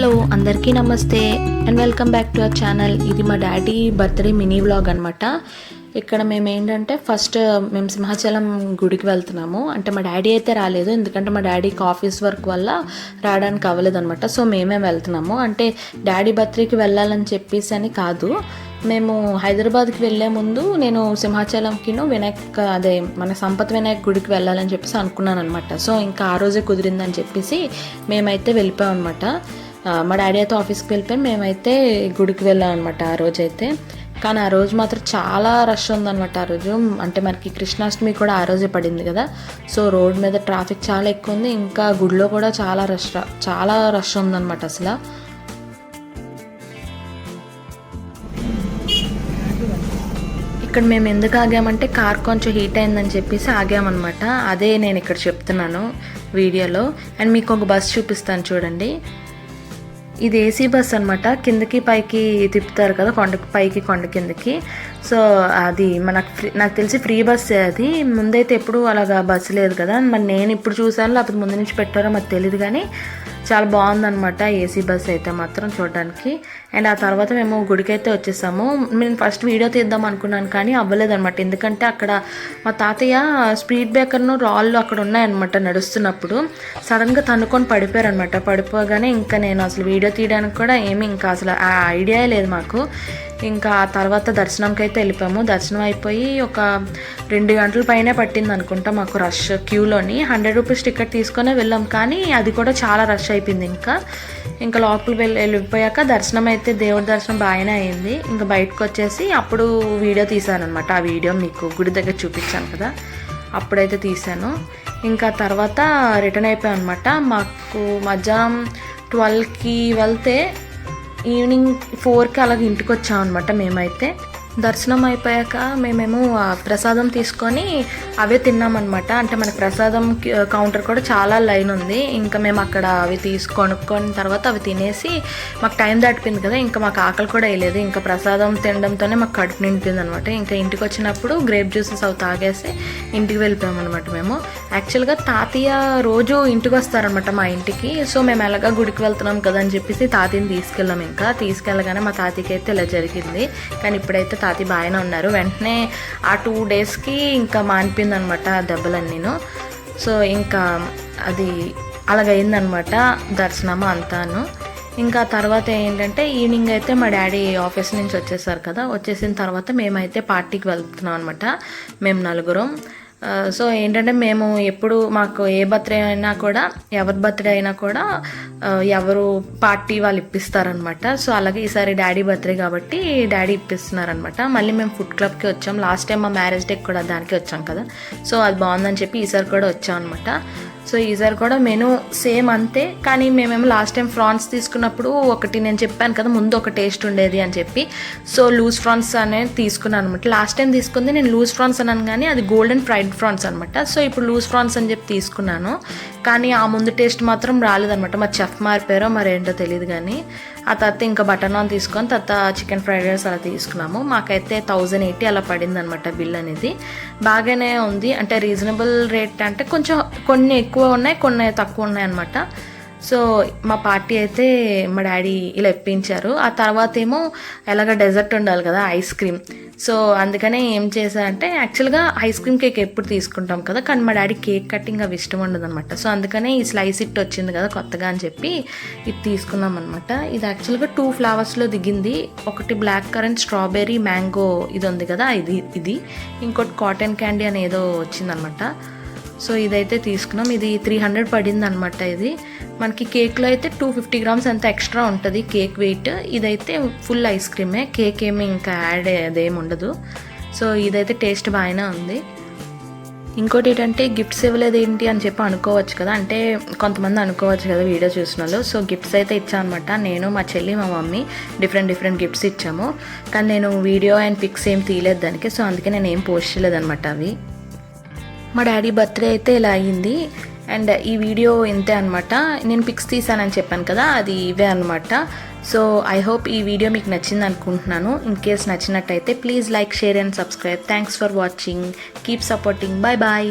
Hello అందరికీ నమస్తే and welcome back to our channel. ఇది మా డాడీ బర్త్డే మినీ వ్లాగ్ అనమాట. ఇక్కడ మేము ఏంటంటే ఫస్ట్ మేము సింహాచలం గుడికి వెళ్తున్నాము. అంటే మా డాడీ అయితే రాలేదు, ఎందుకంటే మా డాడీకి ఆఫీస్ వర్క్ వల్ల రావడానికి అవ్వలేదు అనమాట. సో మేమే వెళ్తున్నాము. అంటే డాడీ బర్త్డేకి వెళ్ళాలని చెప్పేసి అని కాదు, మేము హైదరాబాద్కి వెళ్ళే ముందు నేను సింహాచలంకిను అదే మన సంపత్ వినాయక్ గుడికి వెళ్ళాలని చెప్పేసి అనుకున్నాను అనమాట. సో ఇంకా ఆ రోజే కుదిరిందని చెప్పేసి మేమైతే వెళ్ళిపోయాం అనమాట. మా డాడీ అయితే ఆఫీస్కి వెళ్ళిపోయి మేమైతే గుడికి వెళ్ళాం అనమాట ఆ రోజైతే. కానీ ఆ రోజు మాత్రం చాలా రష్ ఉందన్నమాట. ఆ రోజు అంటే మనకి కృష్ణాష్టమి కూడా ఆ రోజే పడింది కదా. సో రోడ్ మీద ట్రాఫిక్ చాలా ఎక్కువ ఉంది, ఇంకా గుడిలో కూడా చాలా రష్ ఉందన్నమాట అసలు. ఇక్కడ మేము ఎందుకు ఆగామంటే కార్ కొంచెం హీట్ అయిందని చెప్పేసి ఆగామన్నమాట. అదే నేను ఇక్కడ చెప్తున్నాను వీడియోలో. అండ్ మీకు ఒక బస్ చూపిస్తాను చూడండి. ఇది ఏసీ బస్ అనమాట. కిందకి పైకి తిప్పుతారు కదా, కొండకి పైకి కొండ కిందకి. సో అది నాకు తెలిసి ఫ్రీ బస్సే అది. ముందైతే ఎప్పుడు అలాగా బస్సు లేదు కదా, మరి నేను ఇప్పుడు చూసాను, లేకపోతే ముందు నుంచి పెట్టారో మాకు తెలియదు. కానీ చాలా బాగుందనమాట ఏసీ బస్ అయితే మాత్రం చూడడానికి. అండ్ ఆ తర్వాత మేము గుడికి అయితే వచ్చేసాము. నేను ఫస్ట్ వీడియో తీద్దాం అనుకున్నాను కానీ అవ్వలేదన్నమాట, ఎందుకంటే అక్కడ మా తాతయ్య స్పీడ్ బ్రేకర్ను రాళ్ళు అక్కడ ఉన్నాయన్నమాట. నడుస్తున్నప్పుడు సడన్గా తన్నుకొని పడిపోయారనమాట. పడిపోగానే ఇంకా నేను అసలు వీడియో తీయడానికి కూడా ఇంకా అసలు ఆ ఐడియా లేదు మాకు. ఇంకా ఆ తర్వాత దర్శనంకి అయితే వెళ్ళిపోయాము. దర్శనం అయిపోయి ఒక 2 గంటల పైనే పట్టింది అనుకుంటా మాకు రష్ క్యూలోని. 100 రూపీస్ టికెట్ తీసుకొని వెళ్ళాం, కానీ అది కూడా చాలా రష్ అయిపోయింది. ఇంకా లోపలికి వెళ్ళిపోయాక దర్శనం అయితే దేవుడి దర్శనం బాగానే అయింది. ఇంకా బయటకు వచ్చేసి అప్పుడు వీడియో తీశాను అనమాట. ఆ వీడియో మీకు గుడి దగ్గర చూపించాను కదా, అప్పుడైతే తీశాను. ఇంకా తర్వాత రిటర్న్ అయిపోయాం అనమాట. మాకు మధ్యాహ్నం 12కి వెళ్తే ఈవినింగ్ 4కి అలాగ ఇంటికి వచ్చామన్నమాట. మేమైతే దర్శనం అయిపోయాక మేమేమో ప్రసాదం తీసుకొని అవే తిన్నామన్నమాట. అంటే మనకి ప్రసాదం కౌంటర్ కూడా చాలా లైన్ ఉంది. ఇంకా మేము అక్కడ అవి కొనుక్కొని తర్వాత అవి తినేసి మాకు టైం దాటిపోయింది కదా, ఇంకా మాకు ఆకలి కూడా వేయలేదు. ఇంకా ప్రసాదం తినడంతోనే మాకు కడుపు నిండిపోయింది అనమాట. ఇంకా ఇంటికి వచ్చినప్పుడు గ్రేప్ జ్యూసెస్ అవి తాగేసి ఇంటికి వెళ్ళిపోయామన్నమాట. మేము యాక్చువల్గా తాతయ్య రోజు ఇంటికి వస్తారనమాట మా ఇంటికి. సో మేము ఎలాగా గుడికి వెళ్తున్నాం కదా అని చెప్పేసి తాతయ్యని తీసుకెళ్ళాం. ఇంకా తీసుకెళ్ళగానే మా తాతయ్యకి అయితే ఇలా జరిగింది. కానీ ఇప్పుడైతే తాతయ్య బాగానే ఉన్నారు. వెంటనే ఆ 2 డేస్కి ఇంకా మానిపోయింది అనమాట ఆ దెబ్బలన్నీను. సో ఇంకా అది అలాగైందనమాట దర్శనము అంతాను. ఇంకా తర్వాత ఏంటంటే ఈవినింగ్ అయితే మా డాడీ ఆఫీస్ నుంచి వచ్చేసారు కదా. వచ్చేసిన తర్వాత మేమైతే పార్టీకి వెళ్తున్నాం అనమాట, మేము 4. సో ఏంటంటే మేము ఎప్పుడు మాకు ఏ బర్త్డే అయినా కూడా, ఎవరి బర్త్డే అయినా కూడా ఎవరు పార్టీ వాళ్ళు ఇప్పిస్తారనమాట. సో అలాగే ఈసారి డాడీ బర్త్డే కాబట్టి డాడీ ఇప్పిస్తున్నారనమాట. మళ్ళీ మేము ఫుడ్ క్లబ్కి వచ్చాం. లాస్ట్ టైం మా మ్యారేజ్ డేకి కూడా దానికి వచ్చాం కదా. సో అది బాగుందని చెప్పి ఈసారి కూడా వచ్చాం అనమాట. సో ఈసారి కూడా మెనూ సేమ్ అంతే, కానీ మేమేమో లాస్ట్ టైం ఫ్రాన్స్ తీసుకున్నప్పుడు ఒకటి నేను చెప్పాను కదా ముందు ఒక టేస్ట్ ఉండేది అని చెప్పి. సో లూజ్ ఫ్రాన్స్ అనేది తీసుకున్నాను అనమాట. లాస్ట్ టైం తీసుకుంది నేను లూజ్ ఫ్రాన్స్ అన్నాను, కానీ అది గోల్డెన్ ఫ్రైడ్ ఫ్రాన్స్ అనమాట. సో ఇప్పుడు లూజ్ ఫ్రాన్స్ అని చెప్పి తీసుకున్నాను, కానీ ఆ ముందు టేస్ట్ మాత్రం రాలేదనమాట. మా చెఫ్ మారిపోయారో మరేంటో తెలియదు. కానీ ఆ తర్వాత ఇంకా బటర్ నాన్ తీసుకొని తర్వాత చికెన్ ఫ్రైడ్ రైస్ అలా తీసుకున్నాము. మాకైతే 1080 అలా పడింది అనమాట బిల్ అనేది. బాగానే ఉంది, అంటే రీజనబుల్ రేట్. అంటే కొంచెం కొన్ని ఎక్కువ ఉన్నాయి, కొన్ని తక్కువ ఉన్నాయి అనమాట. సో మా పార్టీ అయితే మా డాడీ ఇలా ఇప్పించారు. ఆ తర్వాత ఏమో ఎలాగ డెజర్ట్ ఉండాలి కదా, ఐస్ క్రీమ్. సో అందుకనే ఏం చేశారంటే, యాక్చువల్గా ఐస్ క్రీమ్ కేక్ ఎప్పుడు తీసుకుంటాం కదా, కానీ మా డాడీ కేక్ కటింగ్ అవి ఇష్టం ఉండదు అనమాట. సో అందుకనే ఈ స్లైస్ ఇట్ వచ్చింది కదా కొత్తగా అని చెప్పి ఇది తీసుకున్నాం అనమాట. ఇది యాక్చువల్గా 2 ఫ్లేవర్స్లో దిగింది. ఒకటి బ్లాక్ కరెంట్ స్ట్రాబెర్రీ మ్యాంగో ఇది ఉంది కదా, ఇది ఇంకోటి కాటన్ క్యాండీ అని ఏదో వచ్చిందనమాట. సో ఇదైతే తీసుకున్నాం. ఇది 300 పడింది అనమాట. ఇది మనకి కేక్లో అయితే 250 గ్రామ్స్ అంత ఎక్స్ట్రా ఉంటుంది కేక్ వెయిట్. ఇదైతే ఫుల్ ఐస్ క్రీమే, కేక్ ఏమి ఇంకా యాడ్ అదేమి ఉండదు. సో ఇదైతే టేస్ట్ బాగానే ఉంది. ఇంకోటి ఏంటంటే గిఫ్ట్స్ ఇవ్వలేదు ఏంటి అని చెప్పి అనుకోవచ్చు కదా, అంటే కొంతమంది అనుకోవచ్చు కదా వీడియో చూసిన వాళ్ళు. సో గిఫ్ట్స్ అయితే ఇచ్చాను అనమాట. నేను, మా చెల్లి, మా మమ్మీ డిఫరెంట్ గిఫ్ట్స్ ఇచ్చాము. కానీ నేను వీడియో అండ్ పిక్స్ ఏం తీయలేదు దానికి. సో అందుకే నేను ఏం పోస్ట్ చేయలేదు అనమాట అవి. మా డాడీ బర్త్డే అయితే ఇలా అయ్యింది. అండ్ ఈ వీడియో ఇంతే అనమాట. నేను పిక్స్ తీసానని చెప్పాను కదా, అది ఇవే అనమాట. సో ఐ హోప్ ఈ వీడియో మీకు నచ్చింది అనుకుంటున్నాను. ఇన్ కేస్ నచ్చినట్టయితే please like, share and subscribe. Thanks for watching. Keep supporting. Bye bye.